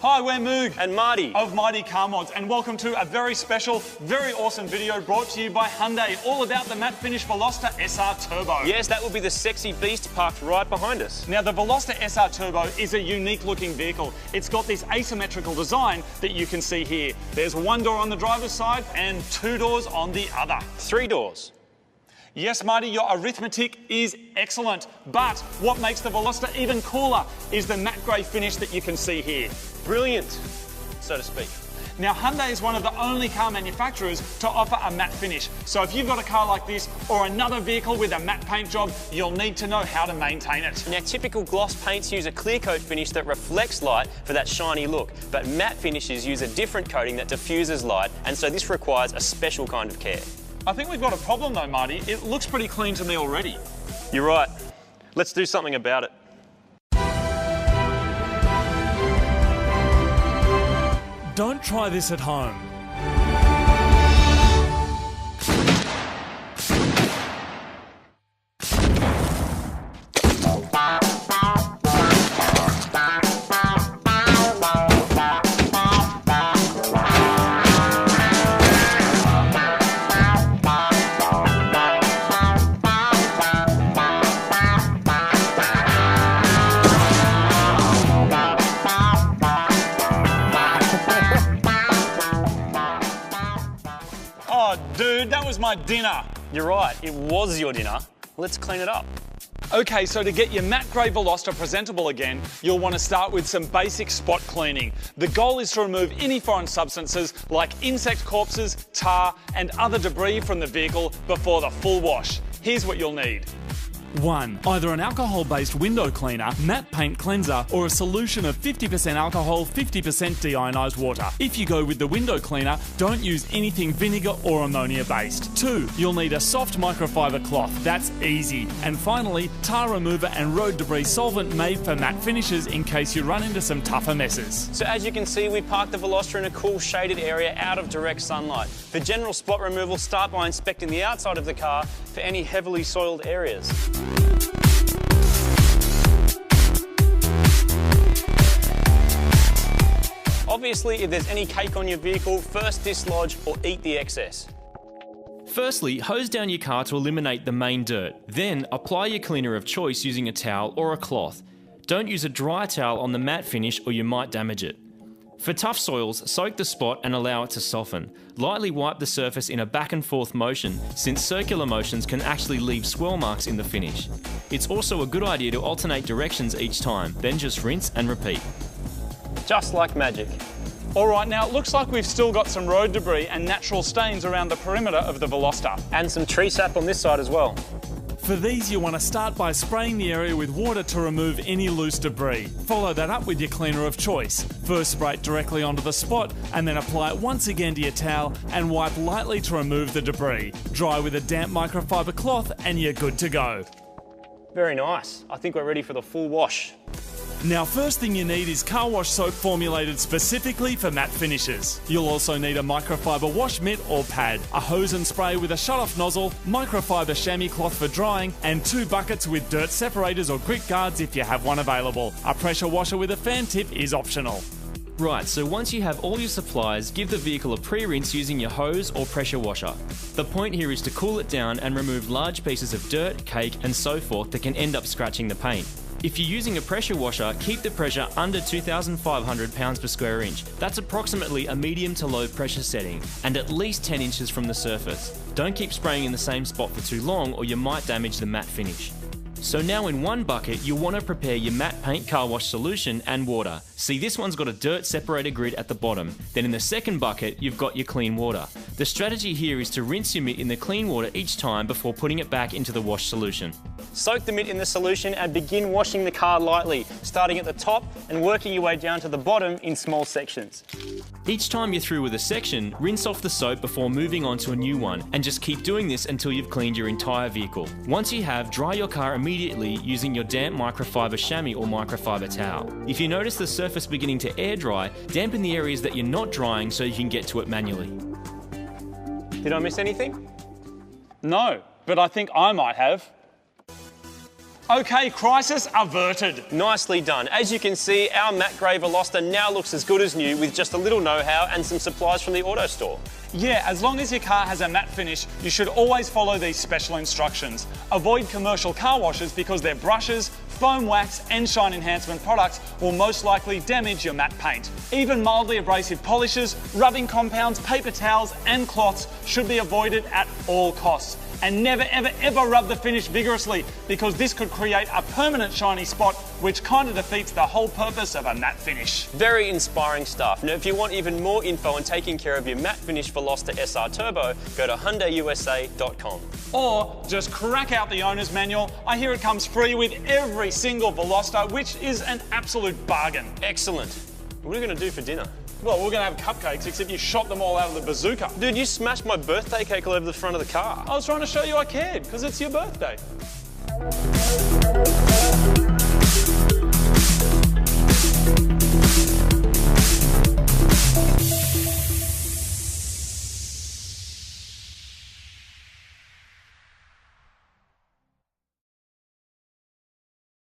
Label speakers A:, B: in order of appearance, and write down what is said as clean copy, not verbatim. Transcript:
A: Hi, we're Moog
B: and Marty
A: of Mighty Car Mods, and welcome to a very special, very awesome video brought to you by Hyundai, all about the matte finish Veloster SR Turbo.
B: Yes, that will be the sexy beast parked right behind us.
A: Now, the Veloster SR Turbo is a unique looking vehicle. It's got this asymmetrical design that you can see here. There's one door on the driver's side and two doors on the other.
B: Three doors.
A: Yes, Marty, your arithmetic is excellent, but what makes the Veloster even cooler is the matte grey finish that you can see here.
B: Brilliant, so to speak.
A: Now, Hyundai is one of the only car manufacturers to offer a matte finish. So if you've got a car like this or another vehicle with a matte paint job, you'll need to know how to maintain it.
B: Now, typical gloss paints use a clear coat finish that reflects light for that shiny look, but matte finishes use a different coating that diffuses light, and so this requires a special kind of care.
A: I think we've got a problem though, Marty. It looks pretty clean to me already.
B: You're right. Let's do something about it.
C: Don't try this at home.
A: Oh, dude, that was my dinner.
B: You're right, it was your dinner. Let's clean it up.
A: Okay, so to get your matte grey Veloster presentable again, you'll want to start with some basic spot cleaning. The goal is to remove any foreign substances like insect corpses, tar, and other debris from the vehicle before the full wash. Here's what you'll need.
C: 1. Either an alcohol-based window cleaner, matte paint cleanser, or a solution of 50% alcohol, 50% deionized water. If you go with the window cleaner, don't use anything vinegar or ammonia-based. 2. You'll need a soft microfiber cloth. That's easy. And finally, tar remover and road debris solvent made for matte finishes in case you run into some tougher messes.
B: So as you can see, we parked the Veloster in a cool shaded area out of direct sunlight. For general spot removal, start by inspecting the outside of the car for any heavily soiled areas. Obviously, if there's any cake on your vehicle, first dislodge or eat the excess.
D: Firstly, hose down your car to eliminate the main dirt. Then, apply your cleaner of choice using a towel or a cloth. Don't use a dry towel on the matte finish or you might damage it. For tough soils, soak the spot and allow it to soften. Lightly wipe the surface in a back and forth motion, since circular motions can actually leave swirl marks in the finish. It's also a good idea to alternate directions each time, then just rinse and repeat.
B: Just like magic.
A: All right, now it looks like we've still got some road debris and natural stains around the perimeter of the Veloster.
B: And some tree sap on this side as well.
C: For these, you want to start by spraying the area with water to remove any loose debris. Follow that up with your cleaner of choice. First spray it directly onto the spot and then apply it once again to your towel and wipe lightly to remove the debris. Dry with a damp microfiber cloth and you're good to go.
B: Very nice. I think we're ready for the full wash.
C: Now, first thing you need is car wash soap formulated specifically for matte finishes. You'll also need a microfiber wash mitt or pad, a hose and spray with a shut-off nozzle, microfiber chamois cloth for drying, and 2 buckets with dirt separators or grit guards if you have one available. A pressure washer with a fan tip is optional.
D: Right, so once you have all your supplies, give the vehicle a pre-rinse using your hose or pressure washer. The point here is to cool it down and remove large pieces of dirt, cake, and so forth that can end up scratching the paint. If you're using a pressure washer, keep the pressure under 2,500 pounds per square inch. That's approximately a medium to low pressure setting, and at least 10 inches from the surface. Don't keep spraying in the same spot for too long or you might damage the matte finish. So now in one bucket, you'll want to prepare your matte paint car wash solution and water. See, this one's got a dirt separator grid at the bottom. Then in the second bucket, you've got your clean water. The strategy here is to rinse your mitt in the clean water each time before putting it back into the wash solution.
B: Soak the mitt in the solution and begin washing the car lightly, starting at the top and working your way down to the bottom in small sections.
D: Each time you're through with a section, rinse off the soap before moving on to a new one, and just keep doing this until you've cleaned your entire vehicle. Once you have, dry your car immediately using your damp microfiber chamois or microfiber towel. If you notice the surface beginning to air dry, dampen the areas that you're not drying so you can get to it manually.
B: Did I miss anything?
A: No, but I think I might have. Okay, crisis averted.
B: Nicely done. As you can see, our matte grey Veloster now looks as good as new with just a little know-how and some supplies from the auto store.
A: Yeah, as long as your car has a matte finish, you should always follow these special instructions. Avoid commercial car washes because their brushes, foam wax and shine enhancement products will most likely damage your matte paint. Even mildly abrasive polishes, rubbing compounds, paper towels and cloths should be avoided at all costs. And never ever ever rub the finish vigorously because this could create a permanent shiny spot which kind of defeats the whole purpose of a matte finish.
B: Very inspiring stuff. Now if you want even more info on taking care of your matte finish Veloster SR Turbo, go to HyundaiUSA.com.
A: Or just crack out the owner's manual. I hear it comes free with every single Veloster, which is an absolute bargain.
B: Excellent. What are we going to do for dinner?
A: Well, we're going to have cupcakes, except you shot them all out of the bazooka.
B: Dude, you smashed my birthday cake all over the front of the car.
A: I was trying to show you I cared, because it's your birthday.